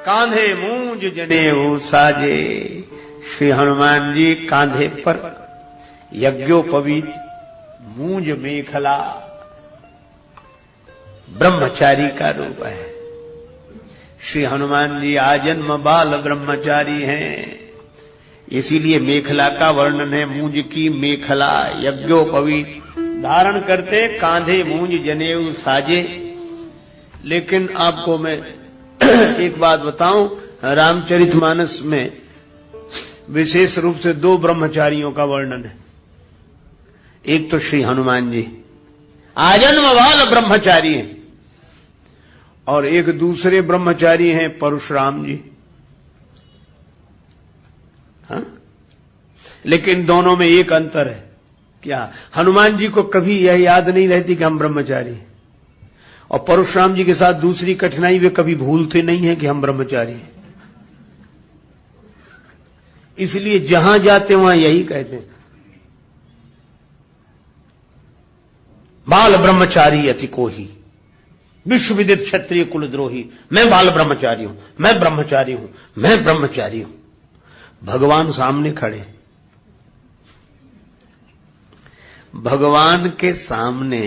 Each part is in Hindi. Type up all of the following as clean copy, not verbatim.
कांधे मूंज जनेऊ साजे। श्री हनुमान जी कांधे पर यज्ञोपवीत मूंज मेखला, ब्रह्मचारी का रूप है। श्री हनुमान जी आजन्म बाल ब्रह्मचारी हैं, इसीलिए मेखला का वर्णन है। मूंज की मेखला यज्ञोपवीत धारण करते, कांधे मूंज जनेऊ साजे। लेकिन आपको मैं एक बात बताऊं, रामचरितमानस में विशेष रूप से दो ब्रह्मचारियों का वर्णन है। एक तो श्री हनुमान जी आजन्म बाल ब्रह्मचारी हैं, और एक दूसरे ब्रह्मचारी हैं परशुराम जी। हाँ? लेकिन दोनों में एक अंतर है। क्या? हनुमान जी को कभी यह याद नहीं रहती कि हम ब्रह्मचारी हैं, और परशुराम जी के साथ दूसरी कठिनाई, वे कभी भूलते नहीं हैं कि हम ब्रह्मचारी हैं। इसलिए जहां जाते वहां यही कहते हैं, बाल ब्रह्मचारी अति कोही, विश्व विदित क्षत्रिय कुलद्रोही। मैं बाल ब्रह्मचारी हूं, मैं ब्रह्मचारी हूं, मैं ब्रह्मचारी हूं। भगवान सामने खड़े, भगवान के सामने।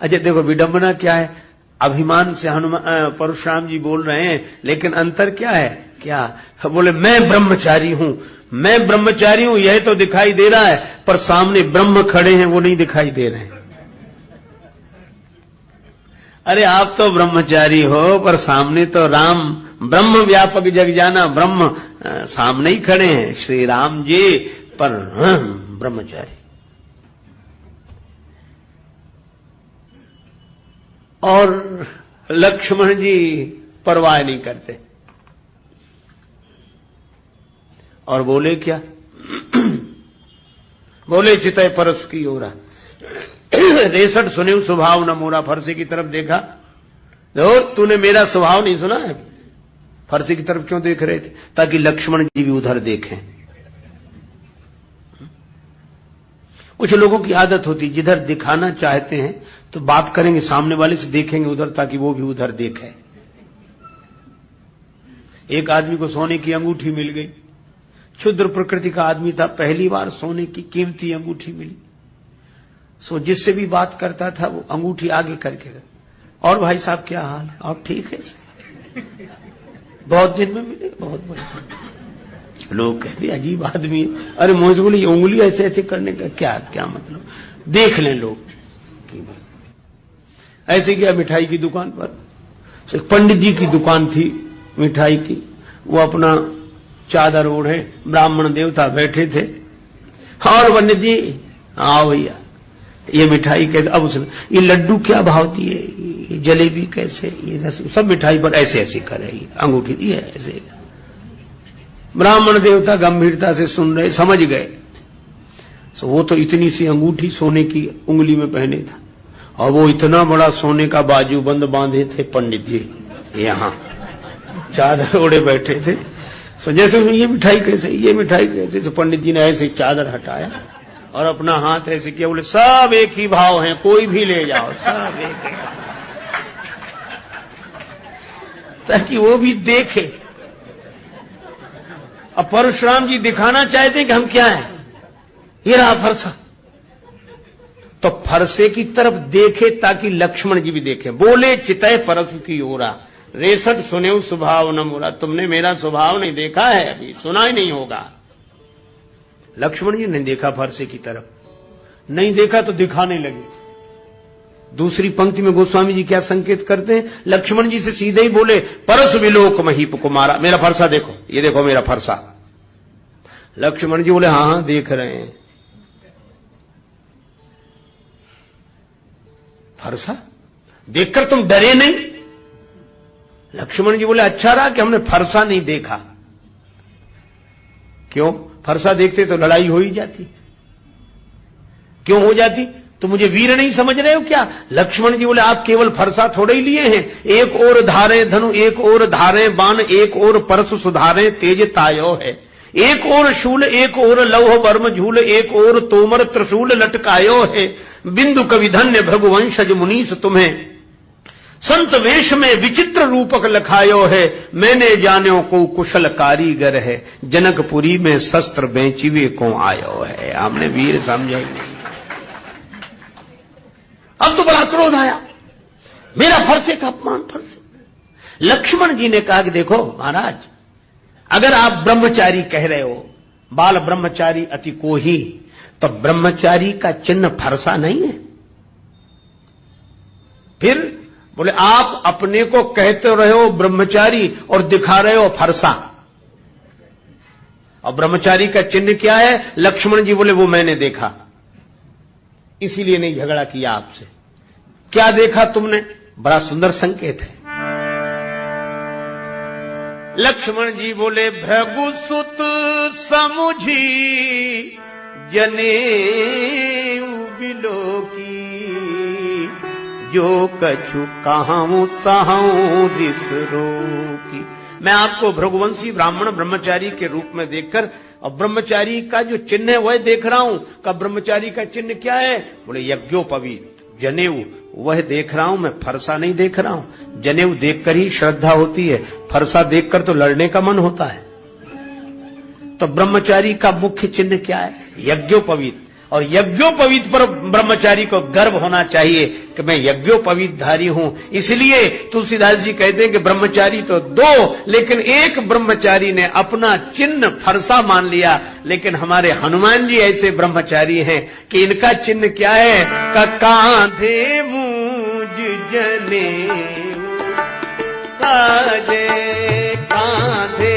अच्छा देखो विडंबना क्या है, अभिमान से हनुमान परशुराम जी बोल रहे हैं, लेकिन अंतर क्या है? क्या बोले? मैं ब्रह्मचारी हूं, मैं ब्रह्मचारी हूं, यह तो दिखाई दे रहा है, पर सामने ब्रह्म खड़े हैं वो नहीं दिखाई दे रहे हैं। अरे आप तो ब्रह्मचारी हो, पर सामने तो राम ब्रह्म व्यापक जग जाना, ब्रह्म सामने ही खड़े हैं, श्री राम जी, पर ब्रह्मचारी। और लक्ष्मण जी परवाह नहीं करते, और बोले क्या? बोले चितय परस की ओरा, 63 सुने स्वभाव न मोरा। फरसे की तरफ देखा, देखो तूने मेरा स्वभाव नहीं सुना है। फरसे की तरफ क्यों देख रहे थे? ताकि लक्ष्मण जी भी उधर देखें। कुछ लोगों की आदत होती, जिधर दिखाना चाहते हैं तो बात करेंगे सामने वाले से, देखेंगे उधर ताकि वो भी उधर देखे। एक आदमी को सोने की अंगूठी मिल गई, क्षुद्र प्रकृति का आदमी था, पहली बार सोने की कीमती अंगूठी मिली। सो जिससे भी बात करता था वो अंगूठी आगे करके, और भाई साहब क्या हाल है, और ठीक है, बहुत दिन में मिले, बहुत बड़े। लोग कहते अजीब आदमी है। अरे मुझे बोले ये उंगली ऐसे ऐसे करने का क्या क्या मतलब? देख लें लोग। ऐसे क्या, मिठाई की दुकान पर पंडित जी की दुकान थी मिठाई की, वो अपना चादर ओढ़े, ब्राह्मण देवता बैठे थे, और पंडित जी आओ भैया ये मिठाई कैसे, अब उसने ये लड्डू क्या भाव दिए, ये जलेबी कैसे, ये रस, सब मिठाई पर ऐसे ऐसे करे, अंगूठी दी है ऐसे। ब्राह्मण देवता गंभीरता से सुन रहे, समझ गए। तो वो तो इतनी सी अंगूठी सोने की उंगली में पहने था, और वो इतना बड़ा सोने का बाजूबंद बांधे थे पंडित जी, यहां चादर ओढ़े बैठे थे। सो जैसे ये मिठाई कैसे, ये मिठाई कैसे, तो पंडित जी ने ऐसे चादर हटाया और अपना हाथ ऐसे किया, बोले सब एक ही भाव हैं, कोई भी ले जाओ, सब एक ही, ताकि वो भी देखे। अब परशुराम जी दिखाना चाहते हैं कि हम क्या हैं, ये रहा फरसा, तो फरसे की तरफ देखे ताकि लक्ष्मण जी भी देखे। बोले चितय परसु की ओरा, 63 सुने स्वभाव न मोरा। तुमने मेरा स्वभाव नहीं देखा है, अभी सुना ही नहीं होगा। लक्ष्मण जी ने देखा फरसे की तरफ, नहीं देखा तो दिखाने लगे। दूसरी पंक्ति में गोस्वामी जी क्या संकेत करते हैं? लक्ष्मण जी से सीधे ही बोले परसु विलोक महीप कुमारा, मेरा फरसा देखो, ये देखो मेरा फरसा। लक्ष्मण जी बोले हाँ हाँ देख रहे हैं। फरसा देखकर तुम डरे नहीं? लक्ष्मण जी बोले अच्छा रहा कि हमने फरसा नहीं देखा। क्यों? फरसा देखते तो लड़ाई हो ही जाती। क्यों हो जाती? तो मुझे वीर नहीं समझ रहे हो क्या? लक्ष्मण जी बोले आप केवल फरसा थोड़े ही लिए हैं, एक और धारे धनु, एक और धारे बाण, एक और परसु सुधारे तेज तायो है, एक और शूल, एक और लौह वर्म झूल, एक और तोमर त्रिशूल लटकायो है। बिंदु कवि धन्य भृगुवंशज मुनीस तुम्हें, संत वेश में विचित्र रूपक लखायो है, मैंने जान्यो को कुशल कारीगर है, जनकपुरी में शस्त्र बेचिवे को आयो है। हमने वीर समझा ही नहीं। अब तो बड़ा क्रोध आया, मेरा फरसे का अपमान, फरसे। लक्ष्मण जी ने कहा कि देखो महाराज, अगर आप ब्रह्मचारी कह रहे हो, बाल ब्रह्मचारी अति कोही, तो ब्रह्मचारी का चिन्ह फरसा नहीं है। फिर बोले आप अपने को कहते रहे हो ब्रह्मचारी और दिखा रहे हो फरसा, और ब्रह्मचारी का चिन्ह क्या है? लक्ष्मण जी बोले वो मैंने देखा, इसीलिए नहीं झगड़ा किया आपसे। क्या देखा तुमने? बड़ा सुंदर संकेत है। लक्ष्मण जी बोले भृगुसुत समुझी जनेऊ बिलोकी, जो कछु कहूं सहूं रिस रोकी। मैं आपको भृगुवंशी ब्राह्मण ब्रह्मचारी के रूप में देखकर, और ब्रह्मचारी का जो चिन्ह है वह देख रहा हूं। का ब्रह्मचारी का चिन्ह क्या है? बोले यज्ञोपवीत जनेऊ, वह देख रहा हूं मैं, फरसा नहीं देख रहा हूं। जनेऊ देखकर ही श्रद्धा होती है, फरसा देखकर तो लड़ने का मन होता है। तो ब्रह्मचारी का मुख्य चिन्ह क्या है? यज्ञोपवीत। और यज्ञोपवीत पर ब्रह्मचारी को गर्व होना चाहिए कि मैं यज्ञोपवीत धारी हूं। इसलिए तुलसीदास जी कहते हैं कि ब्रह्मचारी तो दो, लेकिन एक ब्रह्मचारी ने अपना चिन्ह फरसा मान लिया। लेकिन हमारे हनुमान जी ऐसे ब्रह्मचारी हैं कि इनका चिन्ह क्या है? कांधे मूज जने साजे, कांधे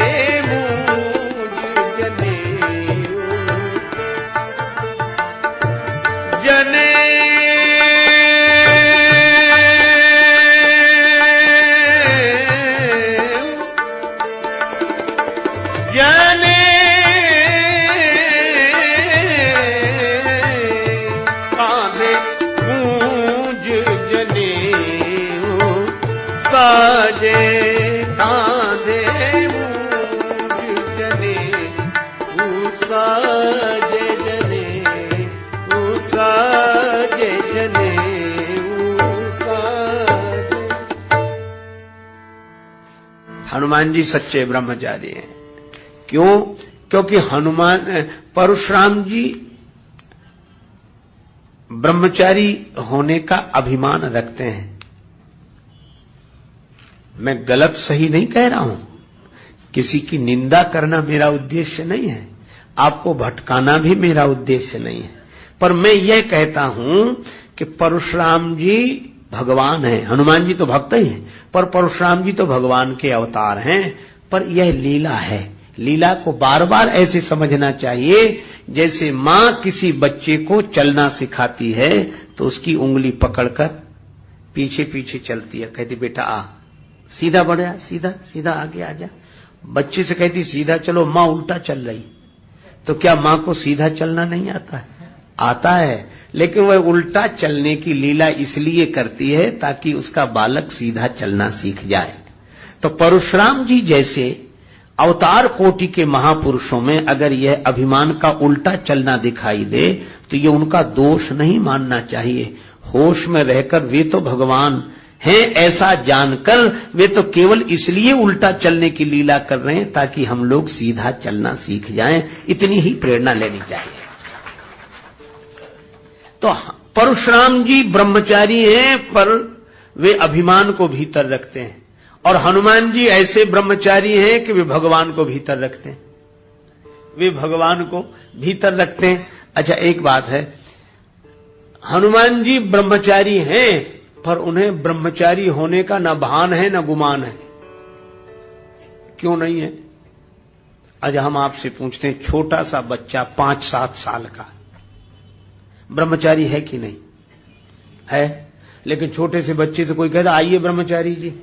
हनुमान जी सच्चे ब्रह्मचारी हैं। क्यों? क्योंकि हनुमान परशुराम जी ब्रह्मचारी होने का अभिमान रखते हैं। मैं गलत सही नहीं कह रहा हूं, किसी की निंदा करना मेरा उद्देश्य नहीं है, आपको भटकाना भी मेरा उद्देश्य नहीं है। पर मैं यह कहता हूं कि परशुराम जी भगवान हैं, हनुमान जी तो भक्त ही हैं, पर परशुराम जी तो भगवान के अवतार हैं। पर यह लीला है, लीला को बार बार ऐसे समझना चाहिए जैसे मां किसी बच्चे को चलना सिखाती है तो उसकी उंगली पकड़कर पीछे पीछे चलती है, कहती बेटा आ, सीधा बढ़ा, सीधा सीधा आगे आ जा। बच्चे से कहती सीधा चलो, मां उल्टा चल रही, तो क्या मां को सीधा चलना नहीं आता है? आता है, लेकिन वह उल्टा चलने की लीला इसलिए करती है ताकि उसका बालक सीधा चलना सीख जाए। तो परशुराम जी जैसे अवतार कोटि के महापुरुषों में अगर यह अभिमान का उल्टा चलना दिखाई दे तो यह उनका दोष नहीं मानना चाहिए। होश में रहकर वे तो भगवान हैं ऐसा जानकर वे तो केवल इसलिए उल्टा चलने की लीला कर रहे हैं ताकि हम लोग सीधा चलना सीख जाएं। इतनी ही प्रेरणा लेनी चाहिए। तो परशुराम जी ब्रह्मचारी हैं पर वे अभिमान को भीतर रखते हैं, और हनुमान जी ऐसे ब्रह्मचारी हैं कि वे भगवान को भीतर रखते हैं, वे भगवान को भीतर रखते हैं। अच्छा एक बात है, हनुमान जी ब्रह्मचारी हैं पर उन्हें ब्रह्मचारी होने का न भान है न गुमान है। क्यों नहीं है? आज हम आपसे पूछते हैं, छोटा सा बच्चा 5-7 साल का ब्रह्मचारी है कि नहीं है? लेकिन छोटे से बच्चे से कोई कहता आइए ब्रह्मचारी जी,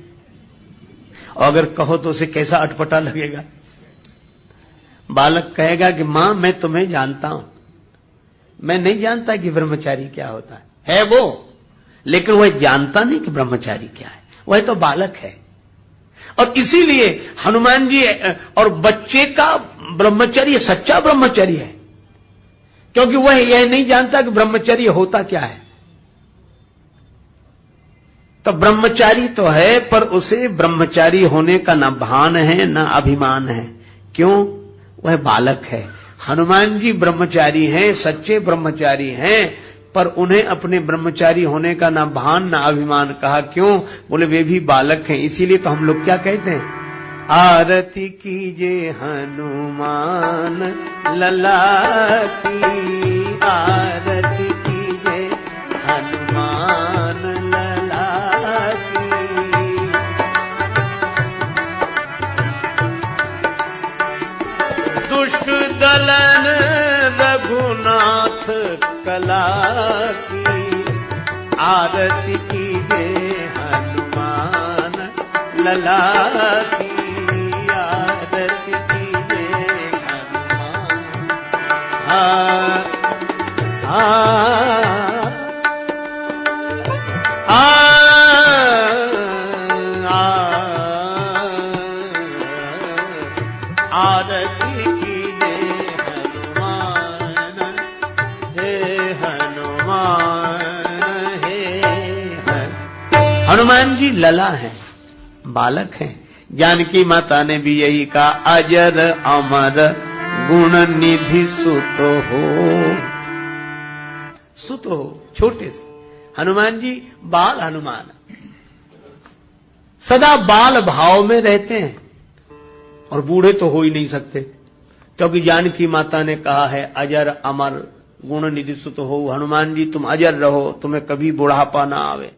और अगर कहो तो उसे कैसा अटपटा लगेगा। बालक कहेगा कि मां मैं तुम्हें जानता हूं, मैं नहीं जानता कि ब्रह्मचारी क्या होता है वो, लेकिन वह जानता नहीं कि ब्रह्मचारी क्या है, वह तो बालक है। और इसीलिए हनुमान जी और बच्चे का ब्रह्मचर्य सच्चा ब्रह्मचर्य है, क्योंकि वह यह नहीं जानता कि ब्रह्मचर्य होता क्या है। तो ब्रह्मचारी तो है, पर उसे ब्रह्मचारी होने का न भान है न अभिमान है। क्यों? वह बालक है। हनुमान जी ब्रह्मचारी हैं, सच्चे ब्रह्मचारी हैं, पर उन्हें अपने ब्रह्मचारी होने का ना भान ना अभिमान। कहा क्यों? बोले वे भी बालक हैं। इसीलिए तो हम लोग क्या कहते हैं, आरती कीजे हनुमान लला की, आरती कीजे हनुमान लला की। दुष्ट दलन रघुनाथ कला की, आरती कीजे हनुमान लला की, आरती कीजे हनुमान। आरती कीजे हनुमान, हे हनुमान, हनुमान जी लला हैं, बालक हैं। जानकी माता ने भी यही कहा, अजर अमर गुण निधि सुत हो। सुत हो, छोटे से हनुमान जी बाल हनुमान, सदा बाल भाव में रहते हैं और बूढ़े तो हो ही नहीं सकते, क्योंकि जानकी माता ने कहा है अजर अमर गुण निधि सुत हो। हनुमान जी तुम अजर रहो, तुम्हें कभी बुढ़ापा ना आवे।